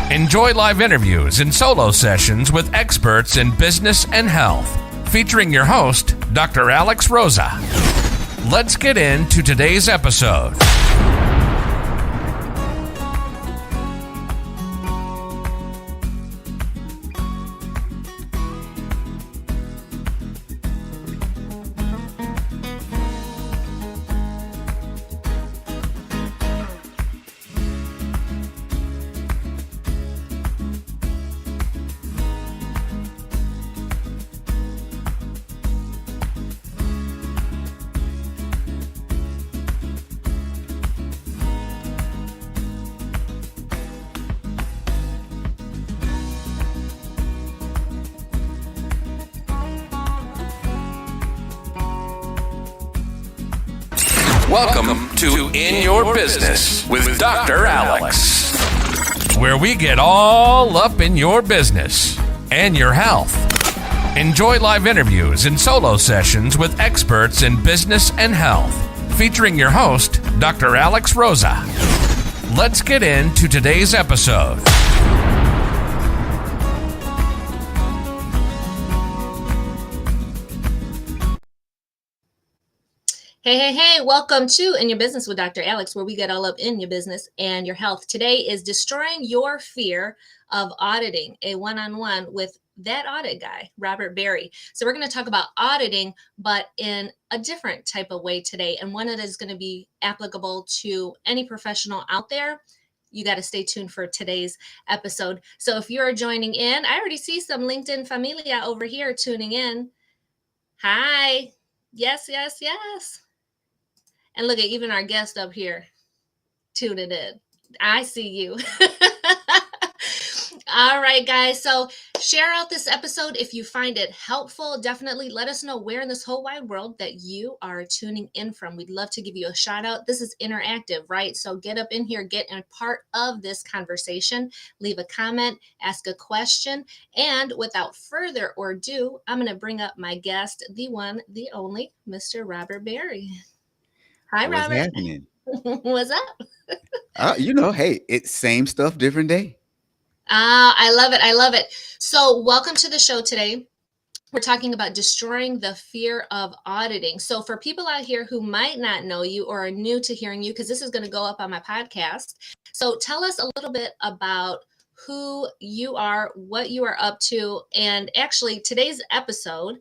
Enjoy live interviews and solo sessions with experts in business and health, featuring your host, Dr. Alex Rosa. Let's get into today's episode. Welcome to In Your Business with Dr. Alex, where we get all up in your business and your health. Enjoy live interviews and solo sessions with experts in business and health, featuring your host, Dr. Alex Rosa. Let's get into today's episode. Hey, welcome to In Your Business with Dr. Alex, where we get all up in your business and your health. Today is Destroying Your Fear of Auditing, a one-on-one with that audit guy, Robert Berry. So we're going to talk about auditing, but in a different type of way today, and one that is going to be applicable to any professional out there. You got to stay tuned for today's episode. So if you're joining in, I already see some LinkedIn familia over here tuning in. Hi. Yes. And look at even our guest up here tuning in. I see you. All right, guys. So share out this episode if you find it helpful. Definitely let us know where in this whole wide world that you are tuning in from. We'd love to give you a shout out. This is interactive, right? So get up in here, get a part of this conversation, leave a comment, ask a question. And without further ado, I'm going to bring up my guest, the one, the only, Mr. Robert Berry. Hi, What's Robert. happening? What's up? Hey, it's same stuff, different day. I love it. So welcome to the show today. We're talking about destroying the fear of auditing. So for people out here who might not know you or are new to hearing you, because this is going to go up on my podcast. So tell us a little bit about who you are, what you are up to, and actually today's episode,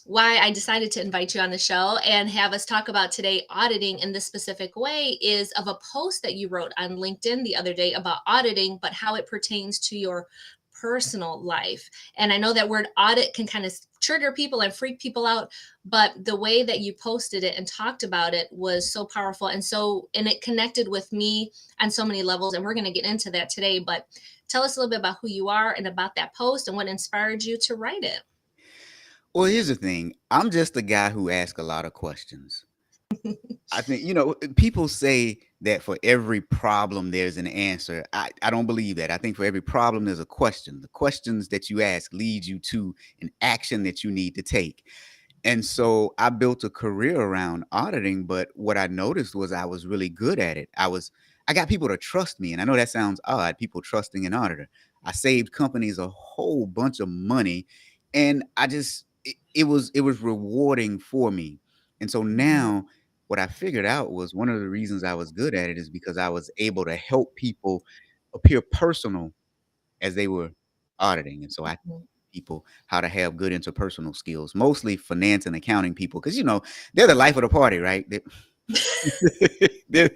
why I decided to invite you on the show and have us talk about today auditing in this specific way is of a post that you wrote on LinkedIn the other day about auditing, but how it pertains to your personal life. And I know that word audit can kind of trigger people and freak people out, but the way that you posted it and talked about it was so powerful. And it connected with me on so many levels. And we're going to get into that today, but tell us a little bit about who you are and about that post and what inspired you to write it. Well, here's the thing. I'm just a guy who asks a lot of questions. I think, people say that for every problem, there's an answer. I don't believe that. I think for every problem, there's a question. The questions that you ask lead you to an action that you need to take. And so I built a career around auditing, but what I noticed was I was really good at it. I got people to trust me. And I know that sounds odd, people trusting an auditor. I saved companies a whole bunch of money, and it was rewarding for me. And so now what I figured out was one of the reasons I was good at it is because I was able to help people appear personal as they were auditing. And so I teach people how to have good interpersonal skills, mostly finance and accounting people, because, they're the life of the party, right? They're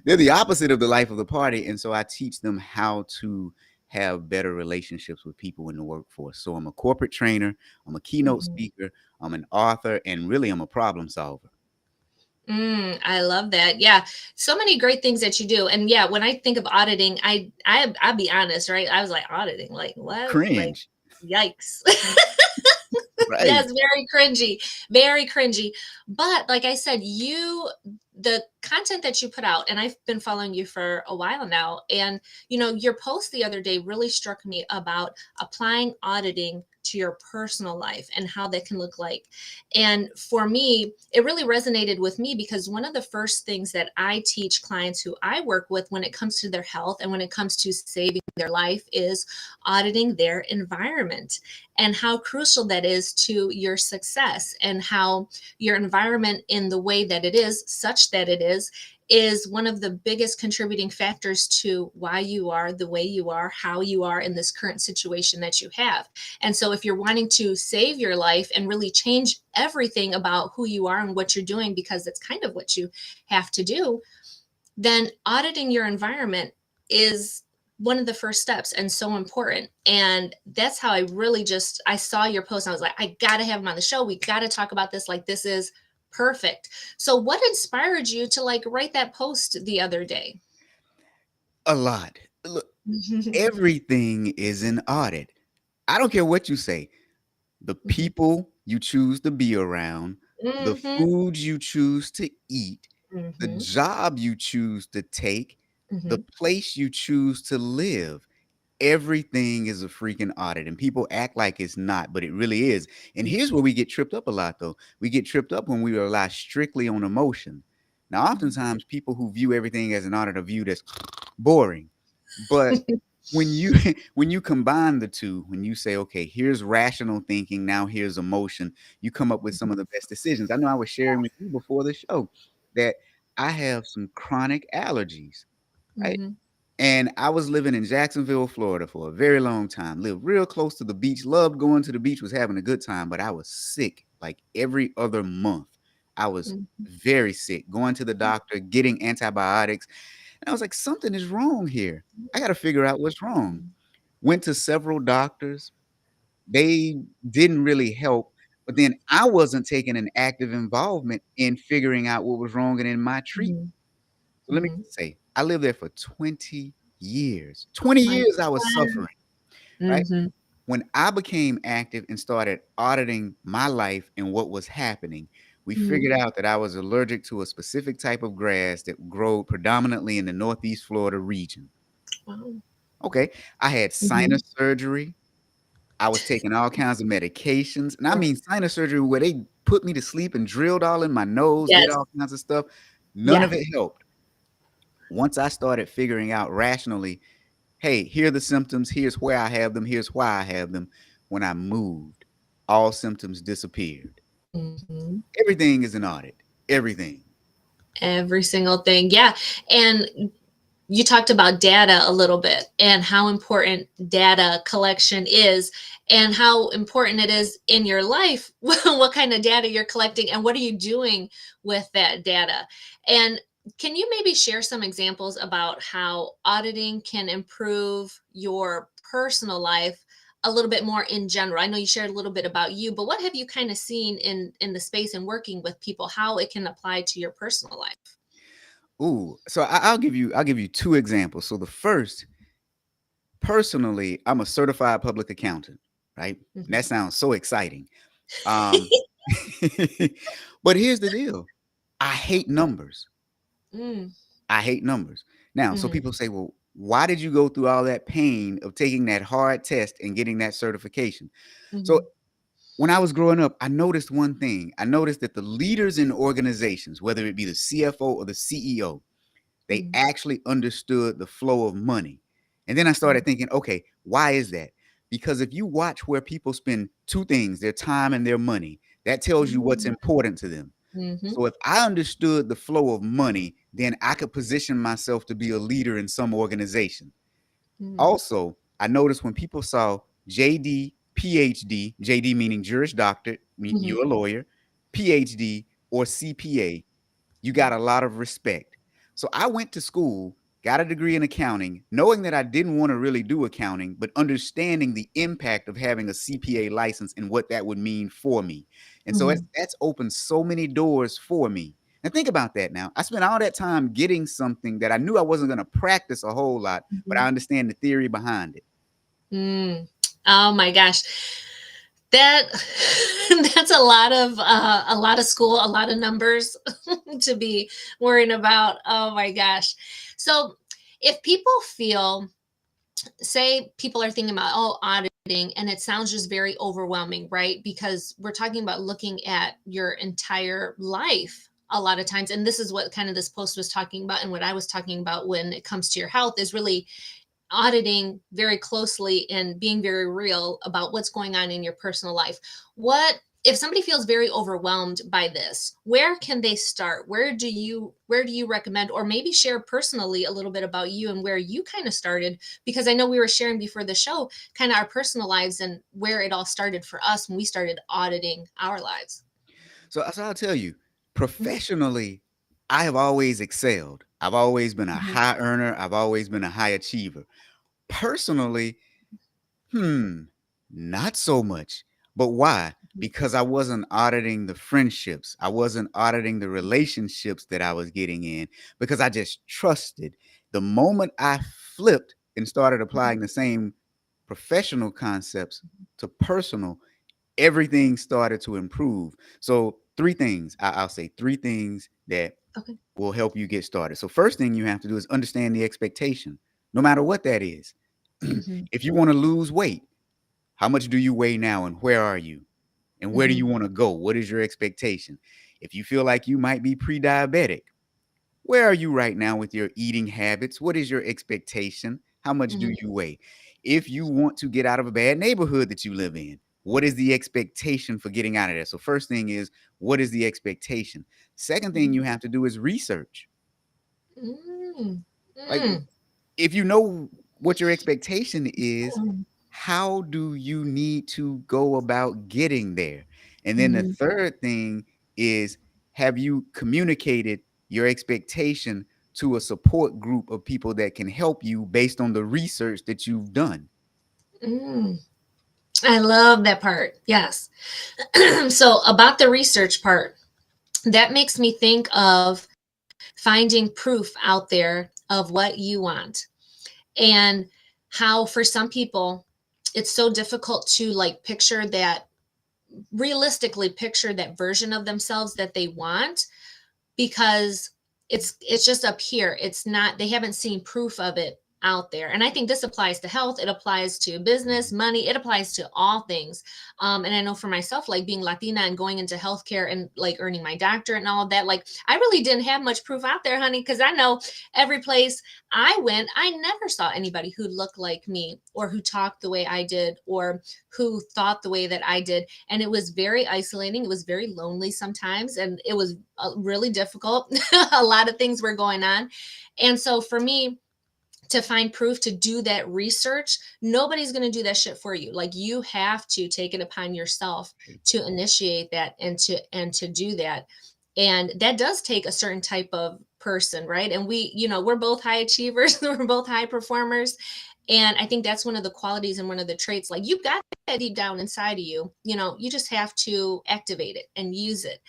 the opposite of the life of the party. And so I teach them how to have better relationships with people in the workforce. So I'm a corporate trainer, I'm a keynote speaker, I'm an author, and really I'm a problem solver. I love that. Yeah. So many great things that you do. And yeah, when I think of auditing, I'll be honest, right? I was like, auditing, like what? Cringe. Like, yikes. Right. Yes, very cringy. But like I said, the content that you put out, and I've been following you for a while now, and your post the other day really struck me about applying auditing to your personal life and how that can look like. And for me, it really resonated with me because one of the first things that I teach clients who I work with when it comes to their health and when it comes to saving their life is auditing their environment, and how crucial that is to your success, and how your environment in the way that it is, such that it is one of the biggest contributing factors to why you are the way you are, how you are in this current situation that you have. And so if you're wanting to save your life and really change everything about who you are and what you're doing, because it's kind of what you have to do, then auditing your environment is one of the first steps and so important. And that's how I really I saw your post and I was like, I got to have him on the show. We got to talk about this. Like, this is perfect. So what inspired you to write that post the other day? A lot. Look, everything is an audit. I don't care what you say. The people you choose to be around, the foods you choose to eat, the job you choose to take, the place you choose to live. Everything is a freaking audit, and people act like it's not, but it really is. And here's where we get tripped up a lot, though. We get tripped up when we rely strictly on emotion. Now, oftentimes, people who view everything as an audit are viewed as boring. But when you combine the two, when you say, okay, here's rational thinking, now here's emotion, you come up with some of the best decisions. I know I was sharing with you before the show that I have some chronic allergies, right? And I was living in Jacksonville, Florida for a very long time, lived real close to the beach, loved going to the beach, was having a good time, but I was sick like every other month. I was very sick, going to the doctor, getting antibiotics. And I was like, something is wrong here. I got to figure out what's wrong. Went to several doctors. They didn't really help. But then I wasn't taking an active involvement in figuring out what was wrong and in my treatment. So let me just say, I lived there for 20 years. 20 My years I was God. suffering, right? When I became active and started auditing my life and what was happening, we figured out that I was allergic to a specific type of grass that grew predominantly in the Northeast Florida region. Wow. Okay. I had sinus surgery. I was taking all kinds of medications. And I mean sinus surgery where they put me to sleep and drilled all in my nose, did Yes. all kinds of stuff. None Yeah. of it helped. Once I started figuring out rationally, hey, here are the symptoms, here's where I have them, here's why I have them. When I moved, all symptoms disappeared. Everything is an audit. Everything. Every single thing. Yeah. And you talked about data a little bit and how important data collection is and how important it is in your life, what kind of data you're collecting and what are you doing with that data. And can you maybe share some examples about how auditing can improve your personal life a little bit more in general? I know you shared a little bit about you, but what have you kind of seen in the space and working with people, how it can apply to your personal life? Ooh, so I'll give you two examples. So the first, personally, I'm a certified public accountant, right? And that sounds so exciting. Um, but here's the deal. I hate numbers. Mm, I hate numbers. Now, so people say, well, why did you go through all that pain of taking that hard test and getting that certification? So when I was growing up, I noticed one thing. I noticed that the leaders in organizations, whether it be the CFO or the CEO, they actually understood the flow of money. And then I started thinking, okay, why is that? Because if you watch where people spend two things, their time and their money, that tells you what's important to them. So if I understood the flow of money, then I could position myself to be a leader in some organization. Also, I noticed when people saw JD, PhD, JD meaning Juris Doctor, you're a lawyer, PhD or CPA, you got a lot of respect. So I went to school, got a degree in accounting, knowing that I didn't want to really do accounting, but understanding the impact of having a CPA license and what that would mean for me. And so that's opened so many doors for me. And think about that now. I spent all that time getting something that I knew I wasn't going to practice a whole lot, but I understand the theory behind it. Oh my gosh. That that's a lot of school, a lot of numbers to be worrying about. Oh my gosh. So if people feel, say people are thinking about, oh, auditing, and it sounds just very overwhelming, right? Because we're talking about looking at your entire life a lot of times. And this is what kind of this post was talking about. And what I was talking about when it comes to your health is really auditing very closely and being very real about what's going on in your personal life. What if somebody feels very overwhelmed by this? Where can they start? Where do you recommend, or maybe share personally a little bit about you and where you kind of started? Because I know we were sharing before the show kind of our personal lives and where it all started for us when we started auditing our lives. So I'll tell you, professionally, I have always excelled. I've always been a Mhm, high earner. I've always been a high achiever. Personally, not so much. But why? Because I wasn't auditing the friendships. I wasn't auditing the relationships that I was getting in because I just trusted. The moment I flipped and started mhm, applying the same professional concepts to personal, everything started to improve. So, three things I'll say, three things that okay. will help you get started. So, first thing you have to do is understand the expectation, no matter what that is. Mhm, If you want to lose weight, how much do you weigh now and where are you? And where do mhm, you want to go? What is your expectation? If you feel like you might be pre diabetic, where are you right now with your eating habits? What is your expectation? How much do mhm, you weigh? If you want to get out of a bad neighborhood that you live in, what is the expectation for getting out of there? So, first thing is, what is the expectation? Second thing mhm. you have to do is research. Mm, Like, mm, if you know what your expectation is, mm, how do you need to go about getting there? And then the mhm, third thing is, have you communicated your expectation to a support group of people that can help you based on the research that you've done? mm. I love that part. Yes. So about the research part, that makes me think of finding proof out there of what you want, and how for some people it's so difficult to like picture that, realistically picture that version of themselves that they want, because it's just up here. It's not, they haven't seen proof of it out there. And I think this applies to health, it applies to business, money, it applies to all things. And I know for myself, like being Latina and going into healthcare and like earning my doctorate and all of that, like I really didn't have much proof out there, honey, because I know every place I went, I never saw anybody who looked like me or who talked the way I did or who thought the way that I did. And it was very isolating, it was very lonely sometimes, and it was really difficult. A lot of things were going on. And so for me, to find proof, to do that research, nobody's going to do that shit for you. Like you have to take it upon yourself to initiate that and to do that. And that does take a certain type of person, right? And we, we're both high achievers, we're both high performers. And I think that's one of the qualities and one of the traits. Like you've got that deep down inside of you, you just have to activate it and use it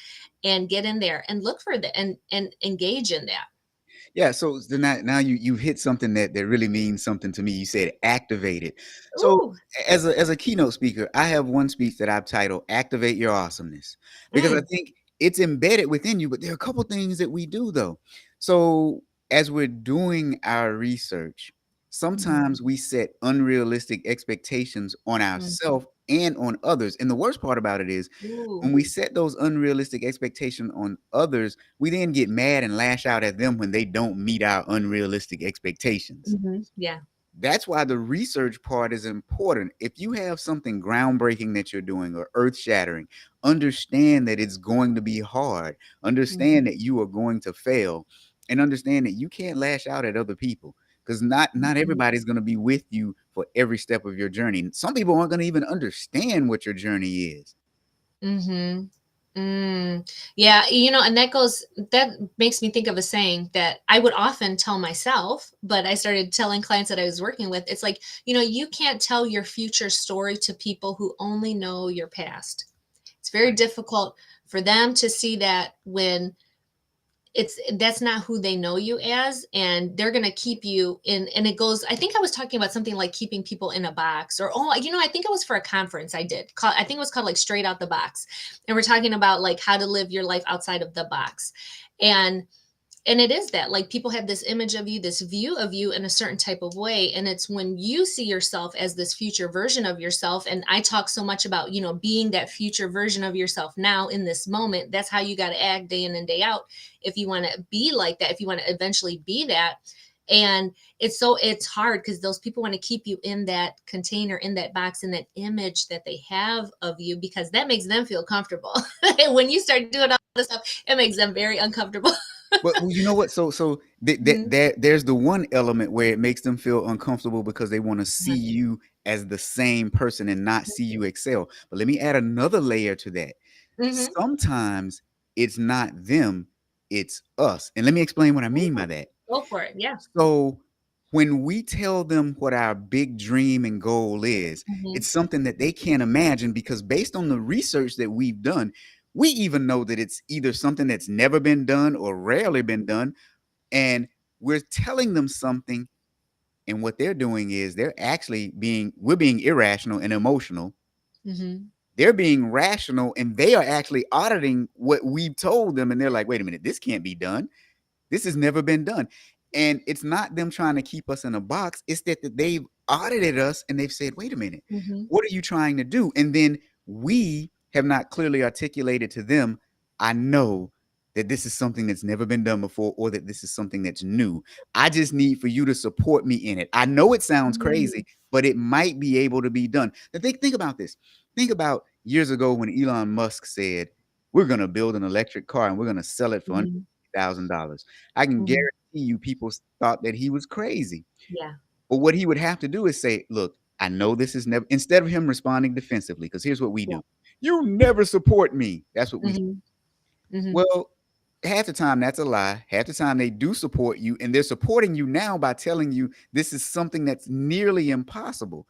and get in there and look for that and engage in that. Yeah, so then now you hit something that really means something to me. You said activated. So Ooh. as a keynote speaker, I have one speech that I've titled "Activate Your Awesomeness" because I Mm, think it's embedded within you. But there are a couple things that we do though. So as we're doing our research, mhm, sometimes we set unrealistic expectations on mhm. ourselves and on others. And the worst part about it is when Ooh. we set those unrealistic expectations on others, we then get mad and lash out at them when they don't meet our unrealistic expectations. Mhm. Yeah. That's why the research part is important. If you have something groundbreaking that you're doing or earth shattering, understand that it's going to be hard. Mhm, Understand that you are going to fail, and understand that you can't lash out at other people because not mhm, everybody's going to be with you for every step of your journey. Some people aren't going to even understand what your journey is. mhm. Mm. Yeah, and that makes me think of a saying that I would often tell myself, but I started telling clients that I was working with. It's like, you can't tell your future story to people who only know your past. It's very Right. difficult for them to see that when that's not who they know you as, and they're going to keep you in. And it goes, I think I was talking about something like keeping people in a box, or I think it was for a conference I did, I think it was called like Straight Out the Box, and we're talking about like how to live your life outside of the box. And it is that, like, people have this image of you, this view of you in a certain type of way. And it's when you see yourself as this future version of yourself. And I talk so much about, being that future version of yourself now in this moment. That's how you got to act day in and day out if you want to be like that, if you want to eventually be that. And it's hard because those people want to keep you in that container, in that box, in that image that they have of you, because that makes them feel comfortable. And when you start doing all this stuff, it makes them very uncomfortable. Well, you know what? There's the one element where it makes them feel uncomfortable because they want to see you as the same person and not see you excel. But let me add another layer to that. Mm-hmm. Sometimes it's not them, it's us. And let me explain what I mean by that. Go for it. Yeah. So when we tell them what our big dream and goal is, it's something that they can't imagine, because based on the research that we've done, we even know that it's either something that's never been done or rarely been done. And we're telling them something, and what they're doing is we're being irrational and emotional. Mm-hmm. They're being rational, and they are actually auditing what we've told them. And they're like, wait a minute, this can't be done. This has never been done. And it's not them trying to keep us in a box. It's that they've audited us and they've said, wait a minute, what are you trying to do? And then we have not clearly articulated to them, I know that this is something that's never been done before, or that this is something that's new. I just need for you to support me in it. I know it sounds crazy, but it might be able to be done. Think about this. Think about years ago when Elon Musk said, we're going to build an electric car and we're going to sell it for $100,000. I can guarantee you people thought that he was crazy. Yeah. But what he would have to do is say, look, I know this is never, instead of him responding defensively, because here's what we do. You never support me. That's what we do. Well, half the time that's a lie. Half the time they do support you, and they're supporting you now by telling you this is something that's nearly impossible.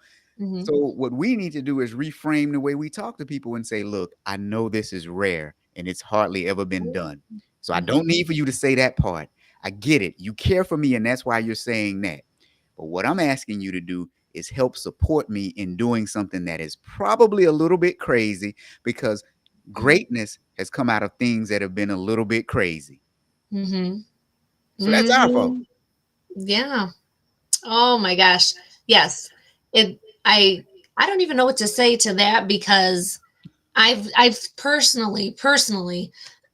So what we need to do is reframe the way we talk to people and say, look, I know this is rare and it's hardly ever been done. So I don't need for you to say that part. I get it. You care for me, and that's why you're saying that. But what I'm asking you to do is help support me in doing something that is probably a little bit crazy, because greatness has come out of things that have been a little bit crazy. So that's our fault. Yeah. Oh my gosh. Yes. I don't even know what to say to that, because I've personally,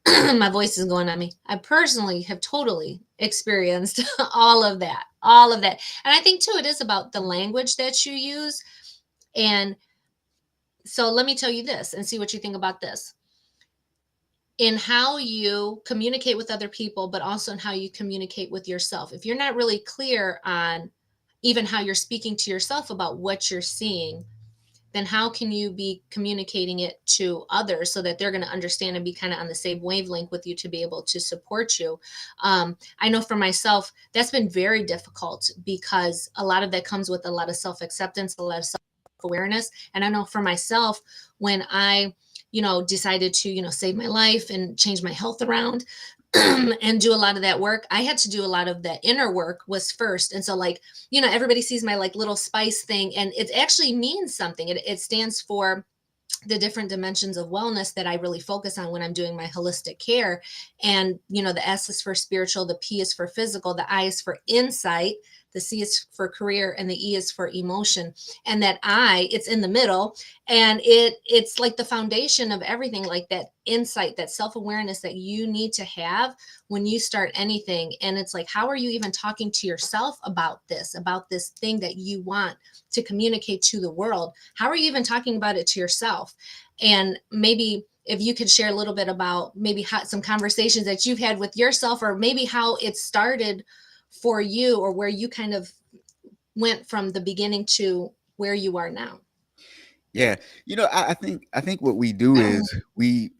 my voice is going on me. I personally have totally experienced all of that. And I think too, it is about the language that you use. And so let me tell you this and see what you think about this. In how you communicate with other people, but also in how you communicate with yourself. If you're not really clear on even how you're speaking to yourself about what you're seeing, then how can you be communicating it to others so that they're going to understand and be kind of on the same wavelength with you to be able to support you? I know for myself, that's been very difficult, because a lot of that comes with a lot of self-acceptance, a lot of self-awareness. And I know for myself, when I decided to, save my life and change my health around and do a lot of that work, I had to do a lot of the inner work was first. And so everybody sees my little spice thing, and it actually means something. It stands for the different dimensions of wellness that I really focus on when I'm doing my holistic care. And, the S is for spiritual, the P is for physical, the I is for insight, the C is for career, and the E is for emotion. And that I, it's in the middle, and it's like the foundation of everything, like that insight, that self-awareness that you need to have when you start anything. And it's like, how are you even talking to yourself about this thing that you want to communicate to the world? How are you even talking about it to yourself? And maybe if you could share a little bit about maybe some conversations that you've had with yourself, or maybe how it started for you, or where you kind of went from the beginning to where you are now. Yeah. I think what we do is we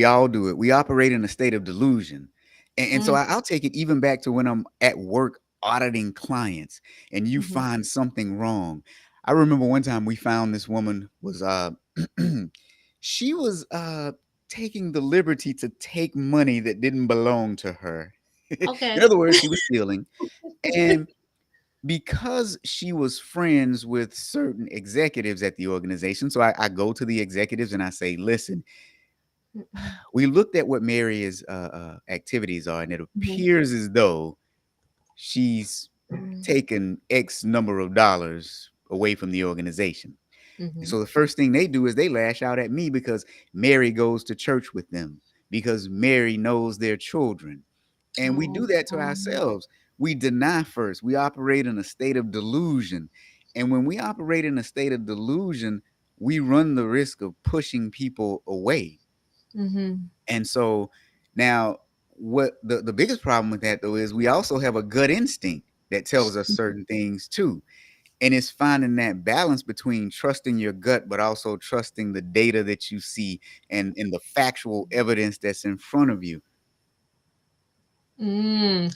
all do it. We operate in a state of delusion. And so I'll take it even back to when I'm at work auditing clients and you find something wrong. I remember one time we found this woman was, she was taking the liberty to take money that didn't belong to her. In Okay. other words, she was stealing. And because she was friends with certain executives at the organization, so I go to the executives and I say, listen, Mm-mm. we looked at what Mary's activities are, and it Mhm. appears as though she's Mhm. taken X number of dollars away from the organization. And Mhm. so the first thing they do is they lash out at me because Mary goes to church with them, because Mary knows their children. And we Oh, do that to ourselves. We deny first. We operate in a state of delusion. And when we operate in a state of delusion, we run the risk of pushing people away. mhm. And so now, what the biggest problem with that though is we also have a gut instinct that tells us certain things too. And it's finding that balance between trusting your gut, but also trusting the data that you see and the factual evidence that's in front of you. Ooh,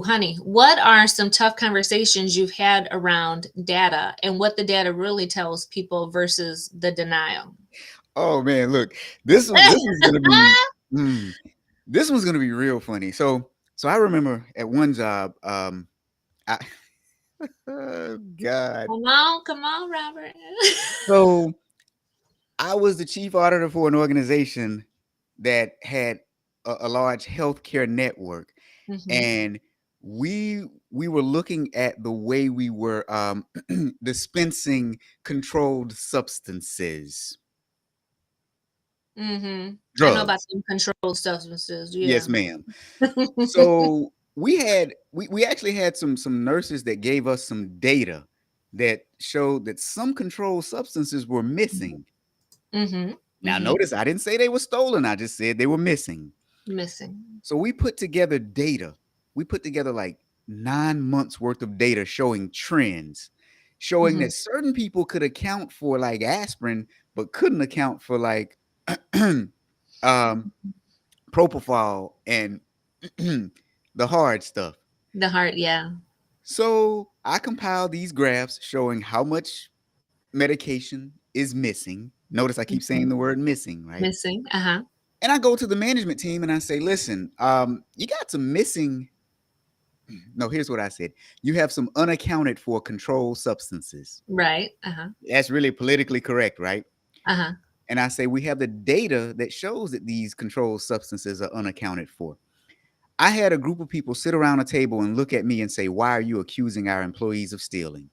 honey, what are some tough conversations you've had around data and what the data really tells people versus the denial? Oh man, look, this was gonna be mm, this was gonna be real funny. So I remember at one job, I oh God. Come on, Robert. So I was the chief auditor for an organization that had a large healthcare network, Mhm. and we were looking at the way we were dispensing controlled substances, I know about drugs. some controlled substances. Yes, Yeah. ma'am. So we actually had some nurses that gave us some data that showed that some controlled substances were missing. Mhm. Now, Mhm. notice I didn't say they were stolen. I just said they were missing. Missing. So we put together data. We put together like 9 months worth of data showing trends, showing Mhm. that certain people could account for like aspirin, but couldn't account for like um, propofol and the hard stuff. The heart, yeah. So I compiled these graphs showing how much medication is missing. Notice I keep saying Mhm. the word missing, right? Missing. Uh-huh. And I go to the management team and I say, listen, you got some missing. No, here's what I said. You have some unaccounted for controlled substances. Right. Uh-huh. That's really politically correct, right? Uh-huh. And I say, we have the data that shows that these controlled substances are unaccounted for. I had a group of people sit around a table and look at me and say, why are you accusing our employees of stealing?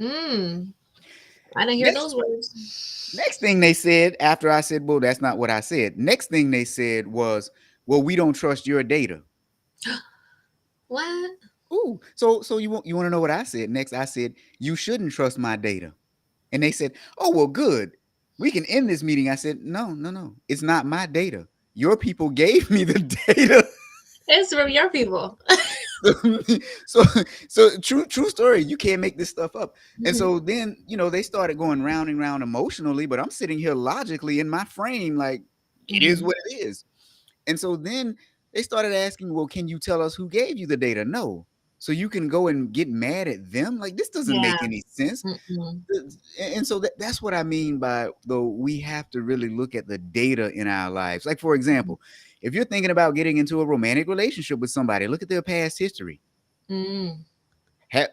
Mm. I didn't hear Next, those words. next thing they said after I said, well, that's not what I said. Next thing they said was, well, we don't trust your data. What? Ooh, so you want to know what I said? Next, I said you shouldn't trust my data, and they said, "Oh well, good. We can end this meeting." I said, "No, no, no. It's not my data. Your people gave me the data." It's from your people. so true story. You can't make this stuff up. And Mhm. so then they started going round and round emotionally, but I'm sitting here logically in my frame, like it is Mhm. what it is. And so then they started asking, well, can you tell us who gave you the data? No. So you can go and get mad at them? Like, this doesn't Yeah. make any sense. Mm-mm. And so that's what I mean by, though, we have to really look at the data in our lives. Like, for example, if you're thinking about getting into a romantic relationship with somebody, look at their past history. Mm. And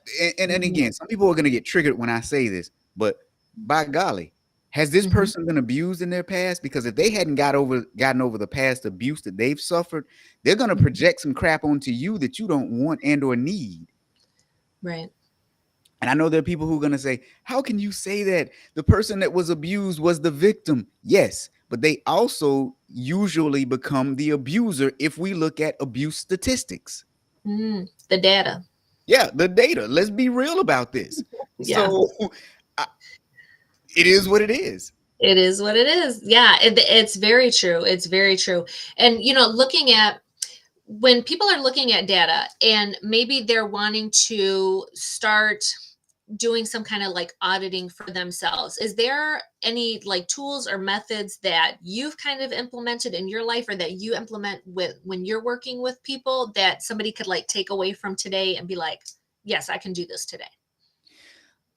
Mhm. again, some people are going to get triggered when I say this, but by golly, has this Mhm. person been abused in their past? Because if they hadn't gotten over the past abuse that they've suffered, they're going to Mhm. project some crap onto you that you don't want and or need. Right. And I know there are people who are going to say, how can you say that the person that was abused was the victim? Yes, but they also usually become the abuser if we look at abuse statistics. The data. Yeah, the data. Let's be real about this. Yeah. So I, it is what it is. It is what it is. Yeah, it's very true. It's very true. And looking at when people are looking at data and maybe they're wanting to start doing some kind of like auditing for themselves, is there any like tools or methods that you've kind of implemented in your life or that you implement with when you're working with people that somebody could like take away from today and be like, yes, I can do this today?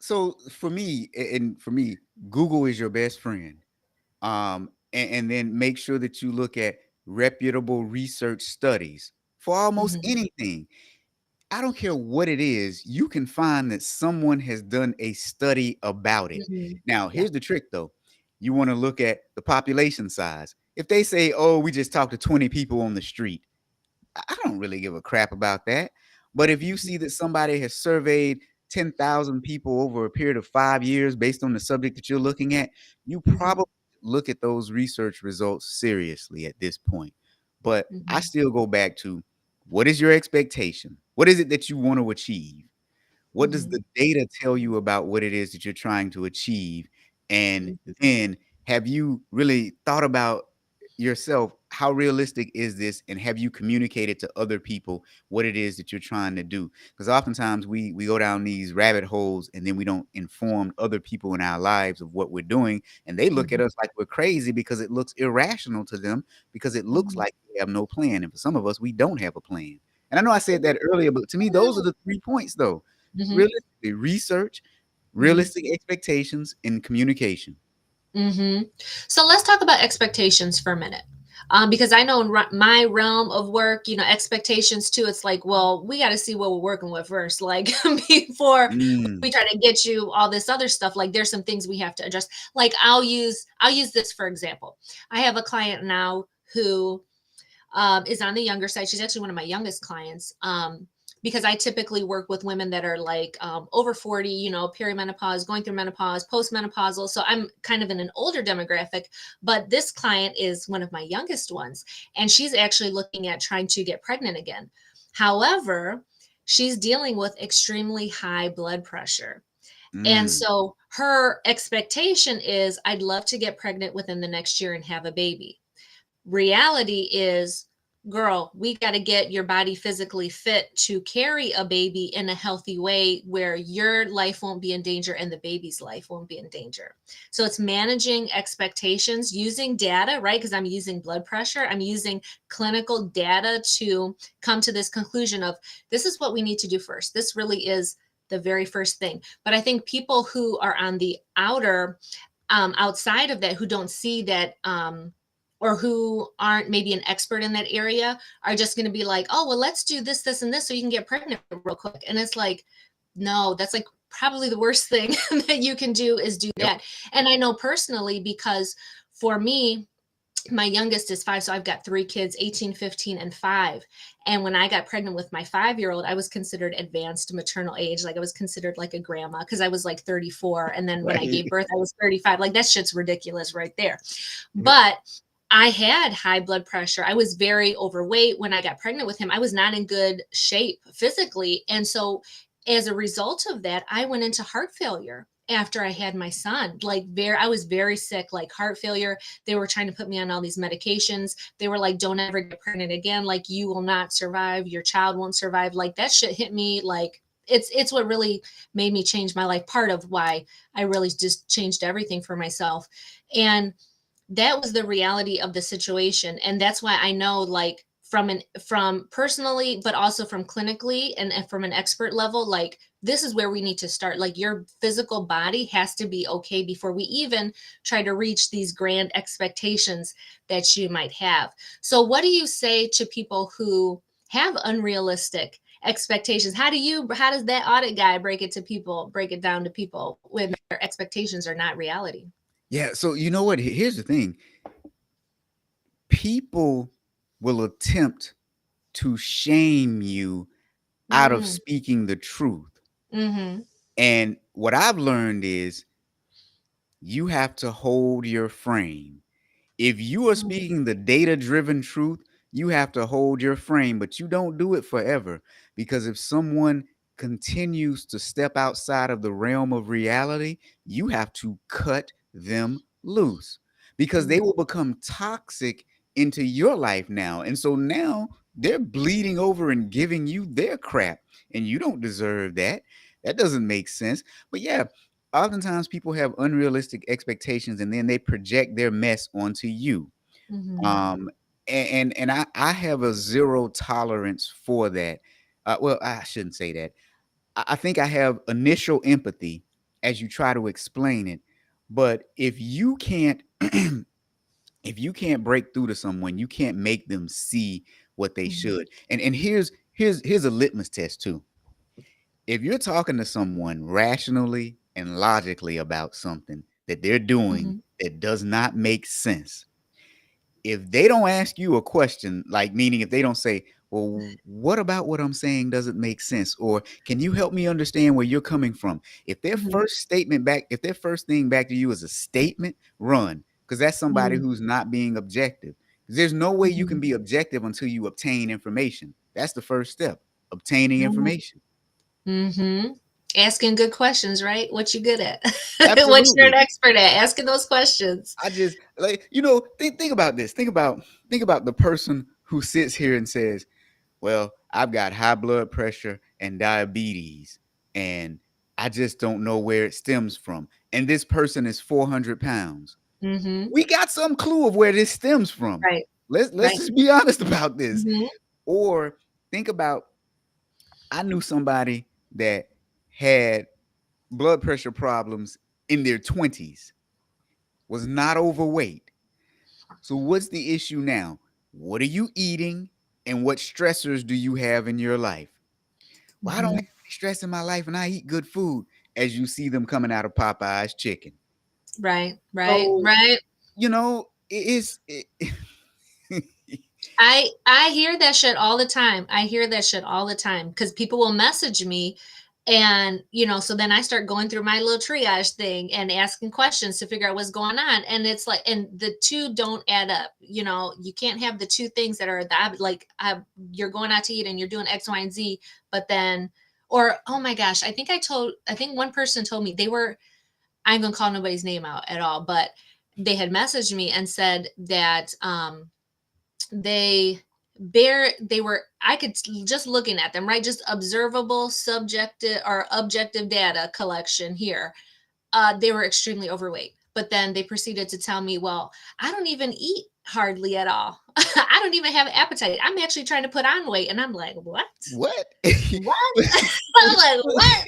So for me, Google is your best friend. And then make sure that you look at reputable research studies for almost Mhm. anything. I don't care what it is, you can find that someone has done a study about it. Mhm. Now, Yeah. here's the trick though. You want to look at the population size. If they say, oh, we just talked to 20 people on the street, I don't really give a crap about that. But if you Mhm. see that somebody has surveyed 10,000 people over a period of 5 years based on the subject that you're looking at, you Mhm. probably look at those research results seriously at this point. But I Mhm. still go back to, what is your expectation? What is it that you want to achieve? What does Mhm. the data tell you about what it is that you're trying to achieve? And Mhm. then, have you really thought about yourself, how realistic is this, and have you communicated to other people what it is that you're trying to do? Because oftentimes we go down these rabbit holes and then we don't inform other people in our lives of what we're doing, and they look at Mhm. us like we're crazy because it looks irrational to them, because it looks Mhm. like we have no plan. And for some of us, we don't have a plan. And I know I said that earlier, but to me, those are the 3 points though. Mhm. Realistically, research, Mhm. realistic expectations, and communication. Mhm. So let's talk about expectations for a minute. Because I know in my realm of work, expectations too, it's like, well, we got to see what we're working with first. Like before we Mm, try to get you all this other stuff, like there's some things we have to address. Like I'll use this for example. I have a client now who is on the younger side. She's actually one of my youngest clients. Because I typically work with women that are like over 40, perimenopause, going through menopause, postmenopausal. So I'm kind of in an older demographic, but this client is one of my youngest ones. And she's actually looking at trying to get pregnant again. However, she's dealing with extremely high blood pressure. And mm, so her expectation is, I'd love to get pregnant within the next year and have a baby. Reality is, girl, we got to get your body physically fit to carry a baby in a healthy way where your life won't be in danger and the baby's life won't be in danger. So it's managing expectations using data, right? Because I'm using blood pressure, I'm using clinical data to come to this conclusion of, this is what we need to do first. This really is the very first thing. But I think people who are on the outside of that, who don't see that, or who aren't maybe an expert in that area, are just going to be like, oh, well, let's do this, this, and this so you can get pregnant real quick. And it's like, no, that's like probably the worst thing that you can do is do yep. that. And I know personally, because for me, my youngest is 5, so I've got 3 kids, 18, 15, and 5. And when I got pregnant with my 5-year-old, I was considered advanced maternal age. Like I was considered like a grandma because I was like 34. And then when I Right. gave birth, I was 35. Like that shit's ridiculous right there. Yep. But I had high blood pressure. I was very overweight when I got pregnant with him. I was not in good shape physically. And so as a result of that, I went into heart failure after I had my son. I was very sick, like heart failure. They were trying to put me on all these medications. They were like, don't ever get pregnant again. Like you will not survive. Your child won't survive. Like that shit hit me. Like it's what really made me change my life. Part of why I really just changed everything for myself. And that was the reality of the situation. And that's why I know, like, from personally, but also from clinically and from an expert level, like this is where we need to start. Like your physical body has to be okay before we even try to reach these grand expectations that you might have. So what do you say to people who have unrealistic expectations? How does that audit guy break it down to people when their expectations are not reality? Yeah. So you know what? Here's the thing. People will attempt to shame you out of Mm. speaking the truth. Mhm. And what I've learned is, you have to hold your frame. If you are Mhm. speaking the data driven truth, you have to hold your frame, but you don't do it forever. Because if someone continues to step outside of the realm of reality, you have to cut them loose, because they Mhm. will become toxic into your life now. And so now they're bleeding over and giving you their crap, and you don't deserve that. That doesn't make sense. But yeah, oftentimes people have unrealistic expectations and then they project their mess onto you. Mhm. um and I have a zero tolerance for that. Well, I shouldn't say that. I think I have initial empathy as you try to explain it, but if you can't If you can't break through to someone, you can't make them see what they should. And here's a litmus test too. If you're talking to someone rationally and logically about something that they're doing Mm-hmm. that does not make sense, if they don't ask you a question, like meaning if they don't say, well, what about what I'm saying doesn't make sense? Or can you help me understand where you're coming from? If their Mm-hmm. first statement back, if their first thing back to you is a statement, run. Because that's somebody Mm-hmm. who's not being objective. There's no way you Mm-hmm. can be objective until you obtain information. That's the first step, obtaining information. Mm-hmm. Asking good questions, right? What you good at? What you're an Absolutely. expert at? Asking those questions. I just like, think about this. Think about the person who sits here and says, well, I've got high blood pressure and diabetes, and I just don't know where it stems from. And this person is 400 pounds. Mm-hmm. We got some clue of where this stems from. Right. Let's Right. just be honest about this. Mm-hmm. Or think about, I knew somebody that had blood pressure problems in their 20s, was not overweight. So what's the issue now? What are you eating and what stressors do you have in your life? Well, I don't have Mm-hmm. any stress in my life and I eat good food, as you see them coming out of Popeye's chicken. Right. Right. So, Right. I hear that shit all the time. I hear that shit all the time because people will message me, and so then I start going through my little triage thing and asking questions to figure out what's going on. And it's like, and the two don't add up. You can't have the two things that are like you're going out to eat and you're doing X, Y, and Z, but then, or oh my gosh, I think one person told me I'm gonna call nobody's name out at all, but they had messaged me and said that they they were, I could just looking at them, right, just observable subjective or objective data collection here, they were extremely overweight, but then they proceeded to tell me, well, I don't even eat hardly at all. I don't even have appetite, I'm actually trying to put on weight. And I'm like, what? What? What? but, I'm like, what?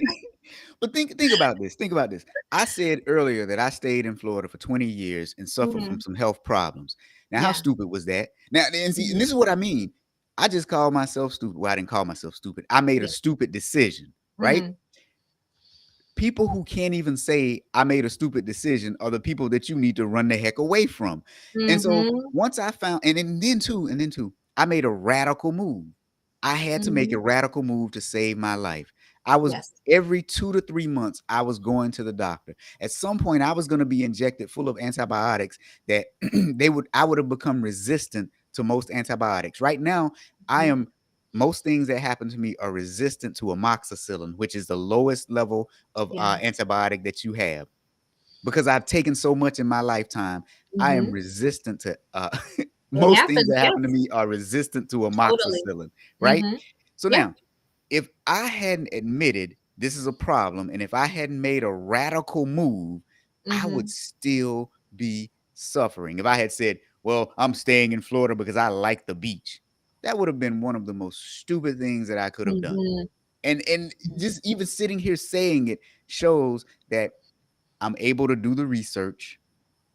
but think about this. Think about this. I said earlier that I stayed in Florida for 20 years and suffered Mm-hmm. from some health problems. Now, how Yeah. stupid was that? Now, and see, and Mm-hmm. this is what I mean. I just called myself stupid. Well, I didn't call myself stupid. I made a Yeah. stupid decision, right? Mm-hmm. People who can't even say I made a stupid decision are the people that you need to run the heck away from. And so Mm-hmm. once I found, and then too, I made a radical move. I had to make Mm-hmm. a radical move to save my life. I was Yes. every 2 to 3 months, I was going to the doctor. At some point, I was going to be injected full of antibiotics that I would have become resistant to most antibiotics. Right now, I Mm-hmm. am most things that happen to me are resistant to amoxicillin, which is the lowest level of Yeah. antibiotic that you have. Because I've taken so much in my lifetime, I am Mm-hmm. resistant to It most things happens. that happen to Yes. me are resistant to Totally. amoxicillin, right? Mm-hmm. So Yeah. now, if I hadn't admitted this is a problem, and if I hadn't made a radical move, I Mm-hmm. would still be suffering. If I had said, well, I'm staying in Florida because I like the beach, that would have been one of the most stupid things that I could have done. Mm-hmm. And just even sitting here saying it shows that I'm able to do the research.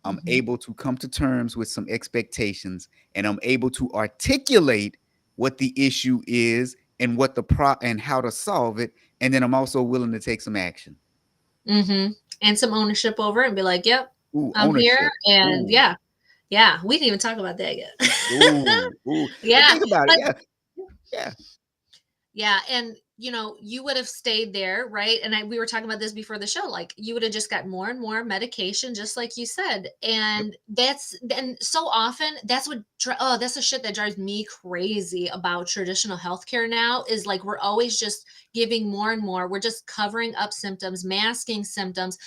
I'm Mm-hmm. able to come to terms with some expectations, and I'm able to articulate what the issue is and what and how to solve it. And then I'm also willing to take some action. Mm-hmm. And some ownership over it and be like, yep, Ooh, I'm here. ownership. And Ooh, yeah, we didn't even talk about that yet. ooh. But Yeah. think about it. But Yeah, yeah. yeah, and you would have stayed there, right? And we were talking about this before the show. Like you would have just got more and more medication, just like you said. Yep. And so often that's the shit that drives me crazy about traditional healthcare now is like we're always just giving more and more. We're just covering up symptoms, masking symptoms,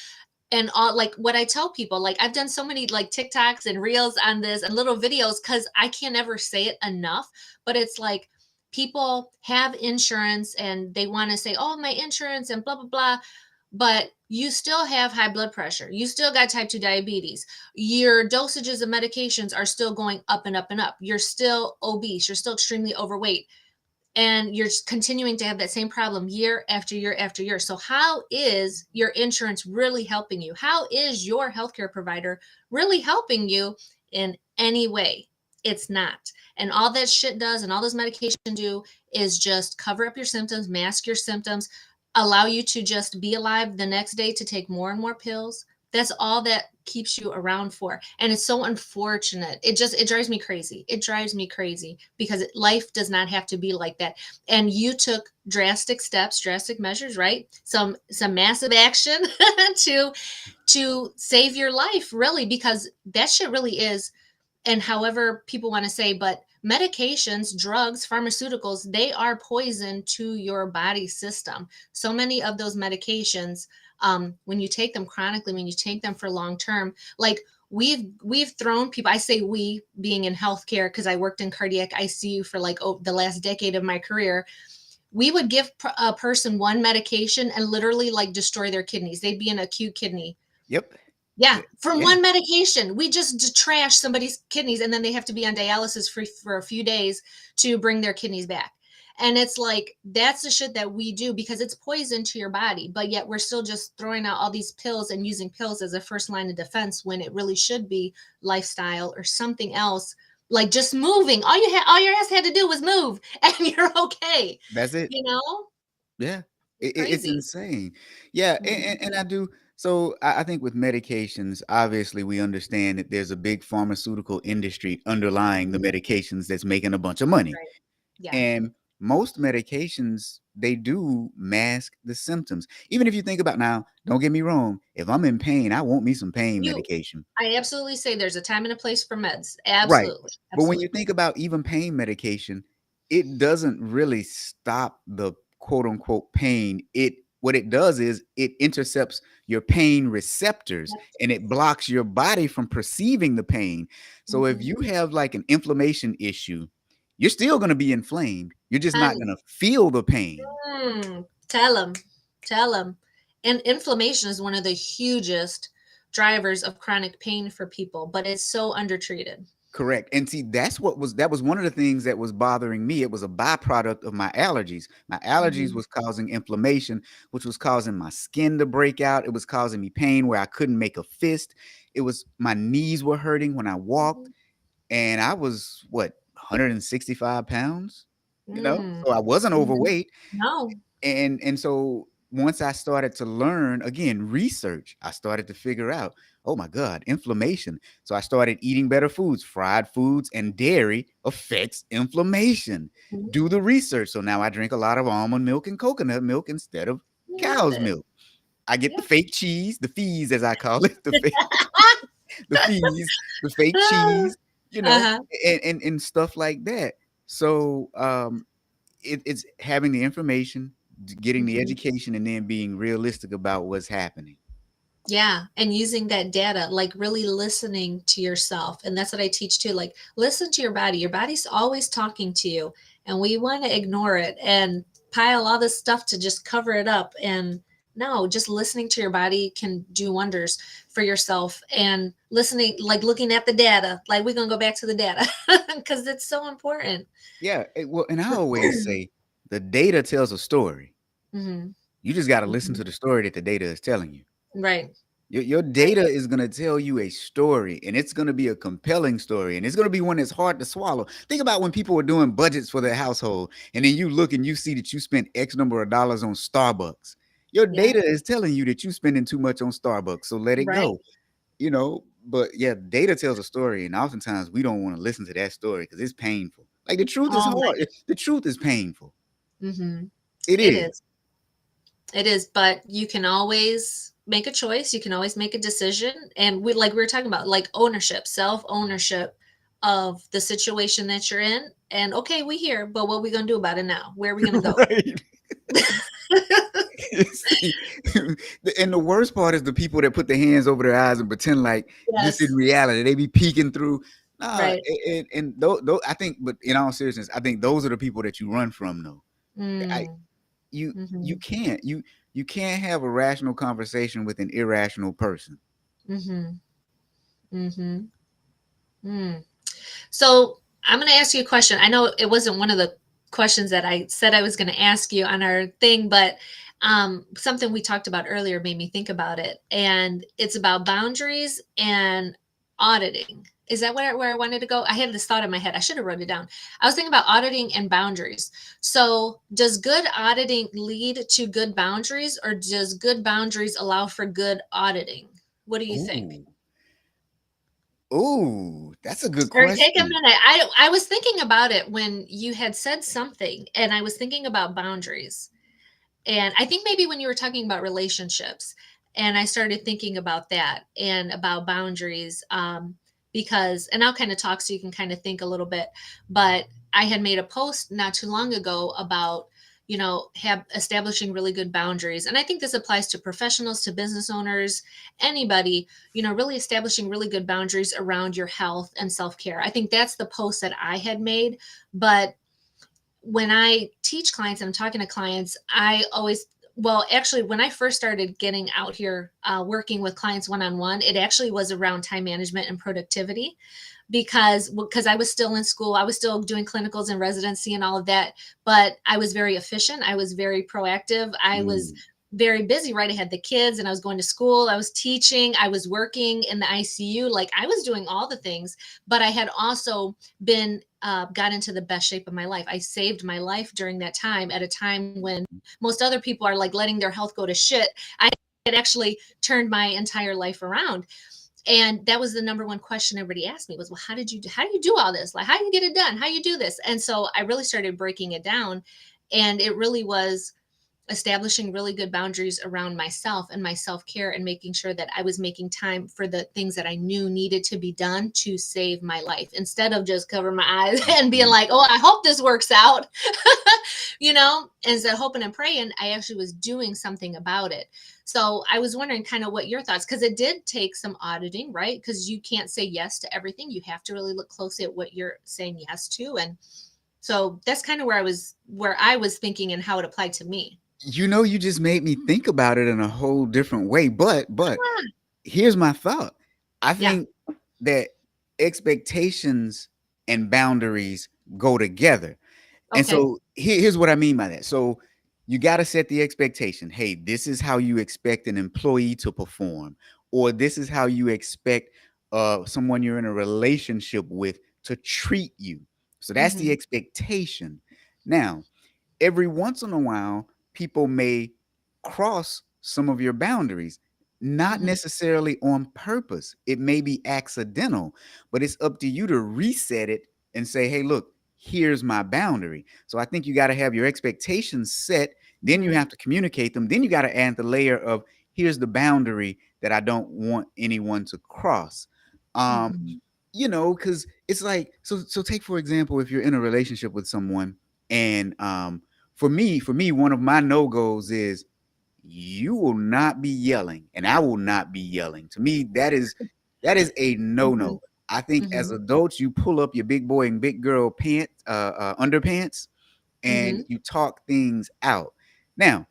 and all like what I tell people, like I've done so many like TikToks and reels on this and little videos because I can't ever say it enough. But it's like people have insurance and they want to say, oh, my insurance and blah, blah, blah. But you still have high blood pressure. You still got type 2 diabetes. Your dosages of medications are still going up and up and up. You're still obese. You're still extremely overweight, and you're continuing to have that same problem year after year after year. So how is your insurance really helping you? How is your healthcare provider really helping you in any way. It's not. And all that shit does and all those medications do is just cover up your symptoms, mask your symptoms, allow you to just be alive the next day to take more and more pills. That's all that keeps you around for. And it's so unfortunate. It drives me crazy. It drives me crazy because life does not have to be like that. And you took drastic steps, drastic measures, right? Some massive action to save your life, really, because that shit really is. And however people want to say, but medications, drugs, pharmaceuticals, they are poison to your body system. So many of those medications, when you take them chronically, when you take them for long term, like we've thrown people, I say we being in healthcare, because I worked in cardiac ICU for like the last decade of my career. We would give a person one medication and literally like destroy their kidneys. They'd be in acute kidney. Yep. Yeah, from Yeah. one medication. We just trash somebody's kidneys, and then they have to be on dialysis for a few days to bring their kidneys back. And it's like, that's the shit that we do because it's poison to your body. But yet we're still just throwing out all these pills and using pills as a first line of defense when it really should be lifestyle or something else. Like just moving. All your ass had to do was move and you're okay. That's it. You know? Yeah. It's Crazy. insane. Yeah. Mhm. And I do. So I think with medications, obviously we understand that there's a big pharmaceutical industry underlying the Mhm. medications that's making a bunch of money. Right. Yeah. And most medications, they do mask the symptoms. Even if you think about now, don't get me wrong, if I'm in pain, I want me some pain You medication. I absolutely say there's a time and a place for meds. Right. Absolutely. But when you Absolutely. think about even pain medication, it doesn't really stop the quote unquote pain. It what it does is it intercepts your pain receptors and it blocks your body from perceiving the pain. So if Mhm. you have like an inflammation issue, you're still going to be inflamed. You're just not going Honey, to feel the pain. tell them. Tell them. And inflammation is one of the hugest drivers of chronic pain for people, but it's so undertreated. Correct. And see, that was one of the things that was bothering me. It was a byproduct of my allergies. My allergies Mhm. was causing inflammation, which was causing my skin to break out. It was causing me pain where I couldn't make a fist. It was my knees were hurting when I walked. Mhm. And I was what, 165 pounds, Mm. So I wasn't Mhm. overweight. No. And so once I started to learn, again, research, I started to figure out, oh my God, inflammation. So I started eating better foods. Fried foods and dairy affects inflammation. Mhm. Do the research. So now I drink a lot of almond milk and coconut milk instead of Love cow's it. milk. I get the Yep. fake cheese, the fees, as I call it, the fees, the fake cheese, Uh-huh. and stuff like that. So it's having the information, getting the Mhm. education, and then being realistic about what's happening. Yeah, and using that data, like really listening to yourself. And that's what I teach too. Like, listen to your body. Your body's always talking to you, and we want to ignore it and pile all this stuff to just cover it up. And no, just listening to your body can do wonders for yourself. And listening, like looking at the data, like we're going to go back to the data because it's so important. Yeah, well, and I always say the data tells a story. Hmm. You just got to listen Hmm. to the story that the data is telling you. Right. Your Right. data is going to tell you a story, and it's going to be a compelling story, and it's going to be one that's hard to swallow. Think about when people were doing budgets for their household, and then you look and you see that you spent X number of dollars on Starbucks. Your Yeah. data is telling you that you're spending too much on Starbucks, so let it Right. go. But yeah, data tells a story, and oftentimes we don't want to listen to that story because it's painful. Like the truth is Oh my. hard. The truth is painful. Hmm. It It is. is. It is, but you can always make a choice. You can always make a decision. And like we were talking about, like ownership, self ownership of the situation that you're in. And okay, we here, but what are we going to do about it now? Where are we going to go? Right. See, and the worst part is the people that put their hands over their eyes and pretend like this is Yes. reality. They be peeking through. Nah, Right. and those, I think, but in all seriousness, I think those are the people that you run from, though. I, Mm. you Mm-hmm. you can't have a rational conversation with an irrational person. Mm-hmm. Mm-hmm. Mm. So I'm going to ask you a question. I know it wasn't one of the questions that I said I was going to ask you on our thing, but something we talked about earlier made me think about it. And it's about boundaries and auditing. Is that where I wanted to go? I had this thought in my head. I should have wrote it down. I was thinking about auditing and boundaries. So, does good auditing lead to good boundaries, or does good boundaries allow for good auditing? What do you think? Ooh. Ooh, that's a good Or take a question. minute. I was thinking about it when you had said something, and I was thinking about boundaries. And I think maybe when you were talking about relationships, and I started thinking about that and about boundaries, because, and I'll kind of talk so you can kind of think a little bit, but I had made a post not too long ago about, have establishing really good boundaries. And I think this applies to professionals, to business owners, anybody, really establishing really good boundaries around your health and self care. I think that's the post that I had made. But when I teach clients and I'm talking to clients, I always, well, actually, when I first started getting out here working with clients one on one, it actually was around time management and productivity because I was still in school, I was still doing clinicals and residency and all of that, but I was very efficient, I was very proactive, I was Mm, very busy, right? I had the kids and I was going to school, I was teaching, I was working in the ICU, like I was doing all the things, but I had also been got into the best shape of my life. I saved my life during that time, at a time when most other people are like letting their health go to shit. I had actually turned my entire life around. And that was the number one question everybody asked me was, well, how do you do all this? Like, how do you get it done? How do you do this? And so I really started breaking it down. And it really was establishing really good boundaries around myself and my self-care, and making sure that I was making time for the things that I knew needed to be done to save my life, instead of just covering my eyes and being mm. like, oh, I hope this works out. Instead of hoping and praying, I actually was doing something about it. So I was wondering kind of what your thoughts, because it did take some auditing, right? Because you can't say yes to everything. You have to really look closely at what you're saying yes to. And so that's kind of where I was thinking and how it applied to me. You just made me think about it in a whole different way. But Ah, here's my thought. I yeah. think that expectations and boundaries go together. And Okay. so here's what I mean by that. So you got to set the expectation. Hey, this is how you expect an employee to perform, or this is how you expect someone you're in a relationship with to treat you. So that's the Hmm. expectation. Now, every once in a while, people may cross some of your boundaries, not Hmm. necessarily on purpose. It may be accidental, but it's up to you to reset it and say, hey, look, here's my boundary. So I think you got to have your expectations set. Then you Hmm. have to communicate them. Then you got to add the layer of here's the boundary that I don't want anyone to cross. Um, Hmm. because it's like, so take for example, if you're in a relationship with someone and for me, one of my no-goes is you will not be yelling and I will not be yelling. To me, that is a Hmm. no-no. I think as Hmm. adults, you pull up your big boy and big girl pants, underpants, and Hmm. you talk things out. Now,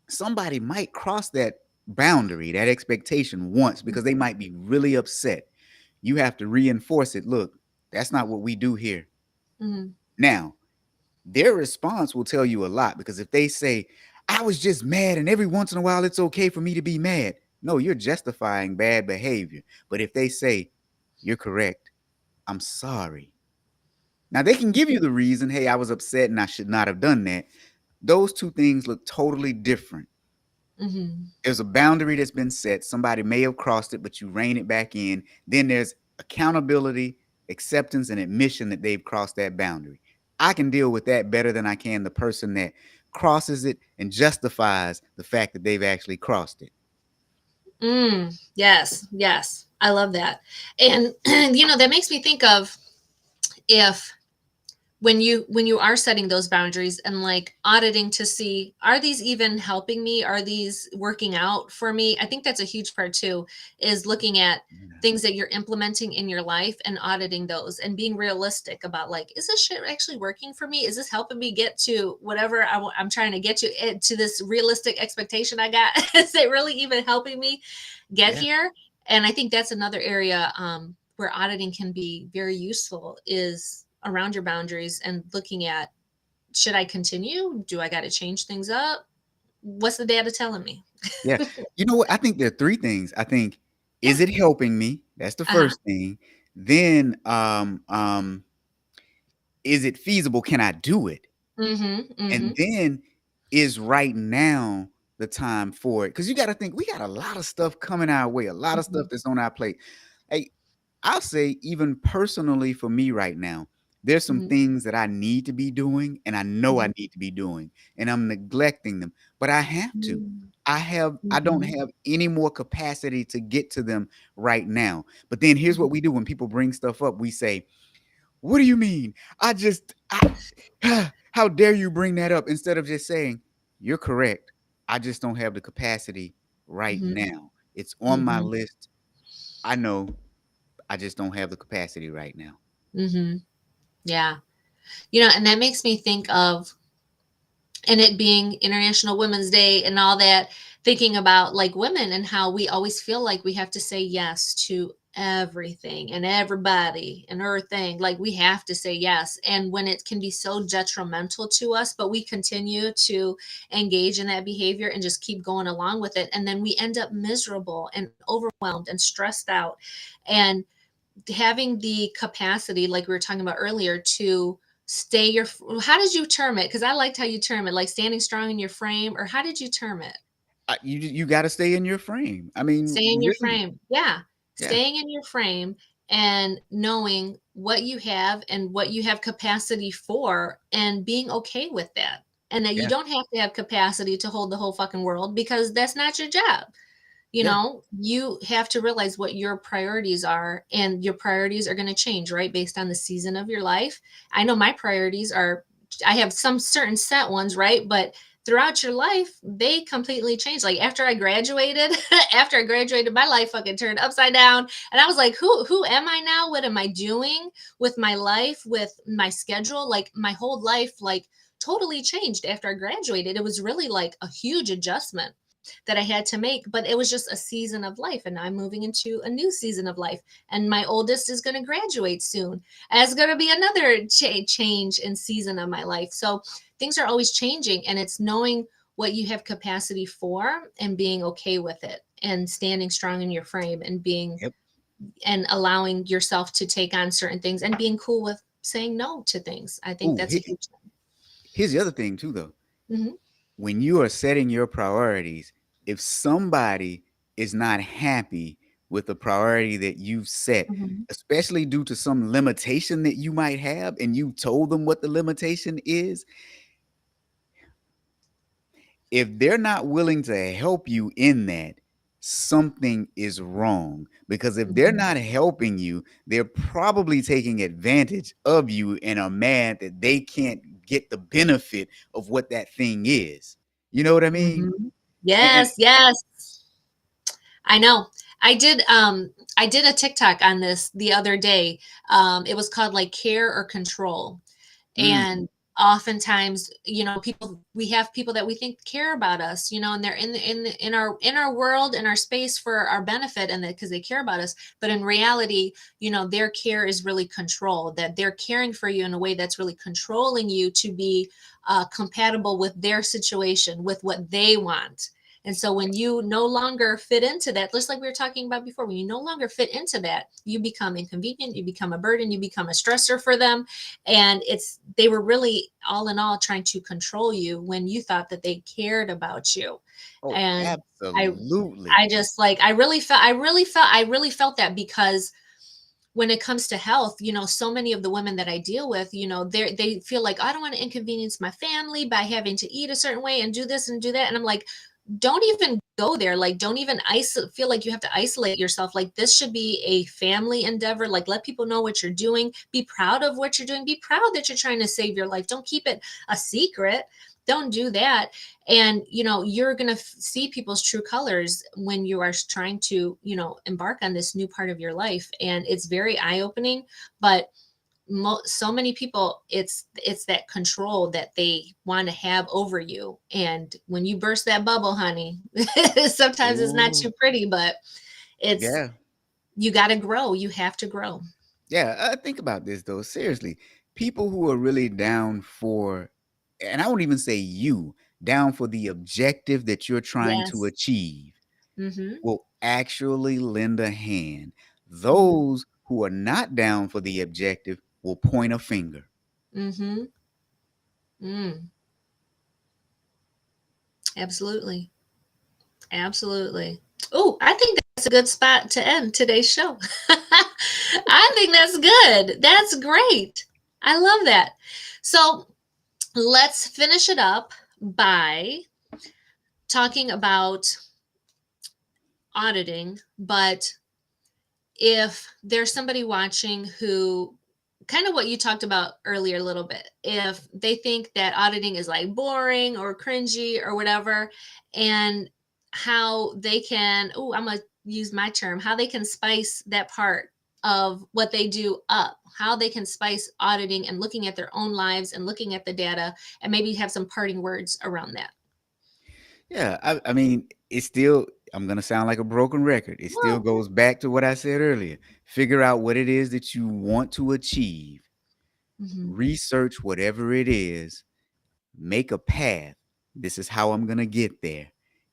somebody might cross that boundary, that expectation once because they might be really upset. You have to reinforce it. Look, that's not what we do here. Hmm. Now, their response will tell you a lot because if they say, I was just mad and every once in a while it's okay for me to be mad, no, you're justifying bad behavior. But if they say, you're correct, I'm sorry. Now they can give you the reason, hey, I was upset and I should not have done that. Those two things look totally different. Hmm. There's a boundary that's been set. Somebody may have crossed it, but you rein it back in. Then there's accountability, acceptance, and admission that they've crossed that boundary. I can deal with that better than I can the person that crosses it and justifies the fact that they've actually crossed it. Yes, yes. I love that. And that makes me think of, if when you are setting those boundaries and like auditing to see, are these even helping me, are these working out for me? I think that's a huge part too, is looking at Yeah. things that you're implementing in your life and auditing those and being realistic about, like, is this shit actually working for me? Is this helping me get to whatever I'm trying to get to this realistic expectation I got? Is it really even helping me get Yeah. here? And I think that's another area where auditing can be very useful, is around your boundaries and looking at, should I continue? Do I got to change things up? What's the data telling me? Yeah. You know what? I think there are three things. I think, Yeah. is it helping me? That's the Uh-huh. first thing. Then is it feasible? Can I do it? Mm-hmm. Mm-hmm. And then is right now the time for it? Because you got to think we got a lot of stuff coming our way, a lot of Mm-hmm. stuff that's on our plate. Hey, I'll say even personally for me right now, there's some Mm-hmm. things that I need to be doing and I know I Mm-hmm. need to be doing and I'm neglecting them, but I have to. I don't Mm-hmm. have any more capacity to get to them right now. But then here's what we do when people bring stuff up. We say, "What do you mean? How dare you bring that up?" Instead of just saying, "You're correct. I just don't have the capacity right Mm-hmm. now. It's on my Mm-hmm. list. I know I just don't have the capacity right now." Mm-hmm. Yeah. You know, and that makes me think of, and it being International Women's Day and all that, thinking about like women and how we always feel like we have to say yes to everything and everybody and everything. Like we have to say yes. And when it can be so detrimental to us, but we continue to engage in that behavior and just keep going along with it. And then we end up miserable and overwhelmed and stressed out. And having the capacity, like we were talking about earlier, to stay your, how did you term it? Because I liked how you term it, like standing strong in your frame, or how did you term it? You got to stay in your frame. I mean, Stay in your really, frame. Yeah. yeah, Staying in your frame and knowing what you have and what you have capacity for and being okay with that. And that you yeah, don't have to have capacity to hold the whole fucking world because that's not your job. You yeah, know, you have to realize what your priorities are, and your priorities are going to change, right? Based on the season of your life. I know my priorities are, I have some certain set ones, right? But throughout your life, they completely change. Like after I graduated, after I graduated, my life fucking turned upside down. And I was like, who am I now? What am I doing with my life, with my schedule? Like my whole life, like totally changed after I graduated. It was really like a huge adjustment that I had to make, but it was just a season of life. And now I'm moving into a new season of life. And my oldest is going to graduate soon. And it's going to be another change in season of my life. So things are always changing, and it's knowing what you have capacity for and being okay with it and standing strong in your frame and being yep. and allowing yourself to take on certain things and being cool with saying no to things. I think Oh, that's a huge here's the other thing too, though. thing. Hmm. When you are setting your priorities, if somebody is not happy with the priority that you've set, Hmm. especially due to some limitation that you might have, and you told them what the limitation is, if they're not willing to help you in that, something is wrong. Because if they're Hmm. not helping you, they're probably taking advantage of you and are mad that they can't get the benefit of what that thing is. You know what I mean? Hmm. And Yes, yes. I know. I did a TikTok on this the other day. It was called like care or control. mm, And oftentimes, you know, people, we have people that we think care about us, you know, and they're in our world, in our space for our benefit, and that because they care about us. But in reality, you know, their care is really control, that they're caring for you in a way that's really controlling you to be compatible with their situation, with what they want. And so when you no longer fit into that, just like we were talking about before, when you no longer fit into that, you become inconvenient, you become a burden, you become a stressor for them. And it's, they were really all in all trying to control you when you thought that they cared about you. oh, And I absolutely. I just like, I really felt that, because when it comes to health, you know, so many of the women that I deal with, you know, they feel like, I don't want to inconvenience my family by having to eat a certain way and do this and do that. And I'm like, don't even go there. Like, don't even feel like you have to isolate yourself. Like, this should be a family endeavor. Like, let people know what you're doing. Be proud of what you're doing. Be proud that you're trying to save your life. Don't keep it a secret. Don't do that. And, you know, you're going to see people's true colors when you are trying to, you know, embark on this new part of your life. And it's very eye opening. But so many people, it's that control that they want to have over you, and when you burst that bubble, honey, sometimes it's not Ooh, too pretty, but it's, yeah. you got to grow, you have to grow. Yeah. Think about this, though. Seriously, people who are really down for, and I won't even say you, down for the objective that you're trying to Yes. achieve Mm-hmm. will actually lend a hand. Mm-hmm. Those who are not down for the objective will point a finger. Mm-hmm. Absolutely. Absolutely. Oh, I think that's a good spot to end today's show. I think that's good. That's great. I love that. So let's finish it up by talking about auditing. But if there's somebody watching who, kind of what you talked about earlier a little bit, if they think that auditing is like boring or cringy or whatever, and how they can, oh, I'm going to use my term, how they can spice that part of what they do up, how they can spice auditing and looking at their own lives and looking at the data, and maybe have some parting words around that. Yeah, I mean, it's still, I'm going to sound like a broken record. It still Well, goes back to what I said earlier. Figure out what it is that you want to achieve, mhm, research whatever it is, make a path. This is how I'm going to get there.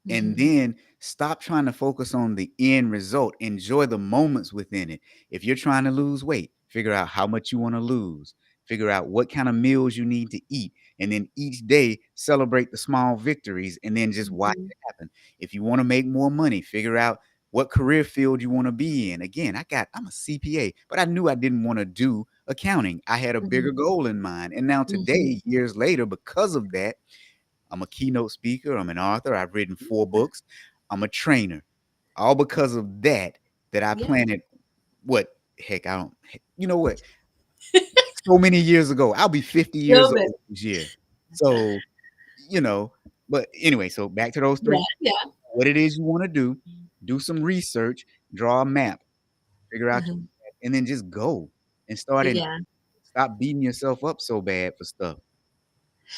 And mhm, then stop trying to focus on the end result. Enjoy the moments within it. If you're trying to lose weight, figure out how much you want to lose. Figure out what kind of meals you need to eat. And then each day celebrate the small victories and then just watch mhm, it happen. If you want to make more money, figure out what career field you want to be in. Again, I'm a CPA, but I knew I didn't want to do accounting. I had a bigger mhm, goal in mind. And now mhm. today, years later, because of that, I'm a keynote speaker. I'm an author. I've written 4 books. I'm a trainer. All because of that, that I Yeah. planted what, heck, I don't, you know what? So many years ago, I'll be 50 years Love it. old this year. So, you know, but anyway, so back to those 3 Yeah, things. yeah. What it is you want to do some research, draw a map, figure out, Uh-huh. and then just go and start and Yeah. stop beating yourself up so bad for stuff.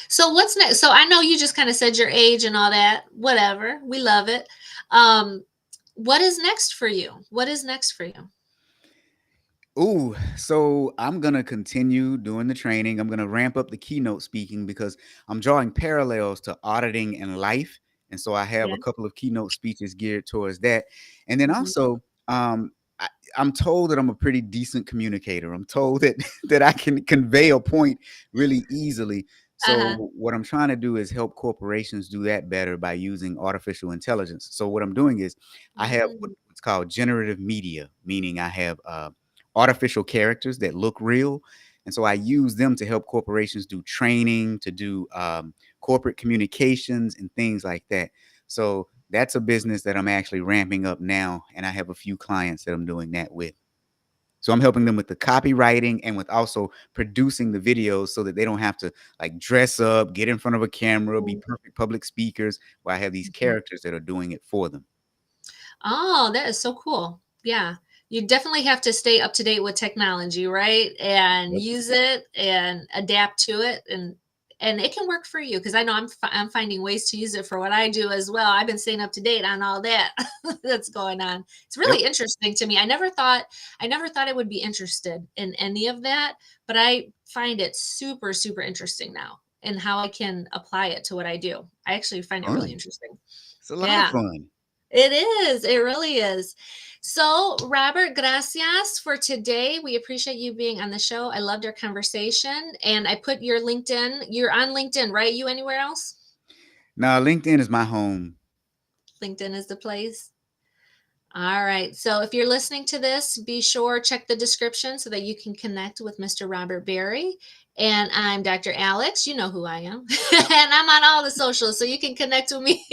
So what's next? So I know you just kind of said your age and all that. Whatever. We love it. Um, what is next for you? What is next for you? Ooh, so I'm gonna continue doing the training. I'm gonna ramp up the keynote speaking because I'm drawing parallels to auditing and life. And so I have Yeah. a couple of keynote speeches geared towards that. And then Mhm. also, I, I'm told that I'm a pretty decent communicator. I'm told that that I can convey a point really easily. Uh-huh. So what I'm trying to do is help corporations do that better by using artificial intelligence. So what I'm doing is I have Mm, what's called generative media, meaning I have artificial characters that look real. And so I use them to help corporations do training, to do corporate communications and things like that. So that's a business that I'm actually ramping up now. And I have a few clients that I'm doing that with. So I'm helping them with the copywriting and with also producing the videos so that they don't have to like dress up, get in front of a camera, be mm, perfect public speakers, where I have these mhm. characters that are doing it for them. Oh, that is so cool. Yeah. You definitely have to stay up to date with technology, right? And Yep. use it and adapt to it, and it can work for you because I know I'm finding ways to use it for what I do as well. I've been staying up to date on all that that's going on. It's Yep. really interesting to me. I never thought I would be interested in any of that, but I find it super super interesting now and how I can apply it to what I do. I actually find it really Fun. interesting. It's a lot of Yeah. fun. It is. It really is. So, Robert, gracias for today. We appreciate you being on the show. I loved our conversation. And I put your LinkedIn. You're on LinkedIn, right? You anywhere else? Now, LinkedIn is my home. LinkedIn is the place. All right. So if you're listening to this, be sure check the description so that you can connect with Mr. Robert Berry. And I'm Dr. Alex. You know who I am. And I'm on all the socials, so you can connect with me.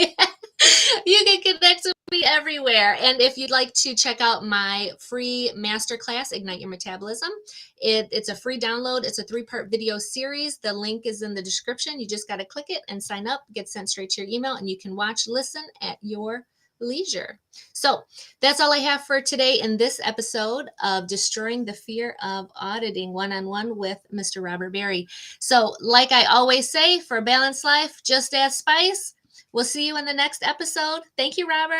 You can connect with me everywhere. And if you'd like to check out my free masterclass, Ignite Your Metabolism, it's a free download. It's a 3-part video series. The link is in the description. You just got to click it and sign up, get sent straight to your email, and you can watch, listen at your leisure. So that's all I have for today in this episode of Destroying the Fear of Auditing one-on-one with Mr. Robert Berry. So like I always say, for a balanced life, just add spice. We'll see you in the next episode. Thank you, Robert.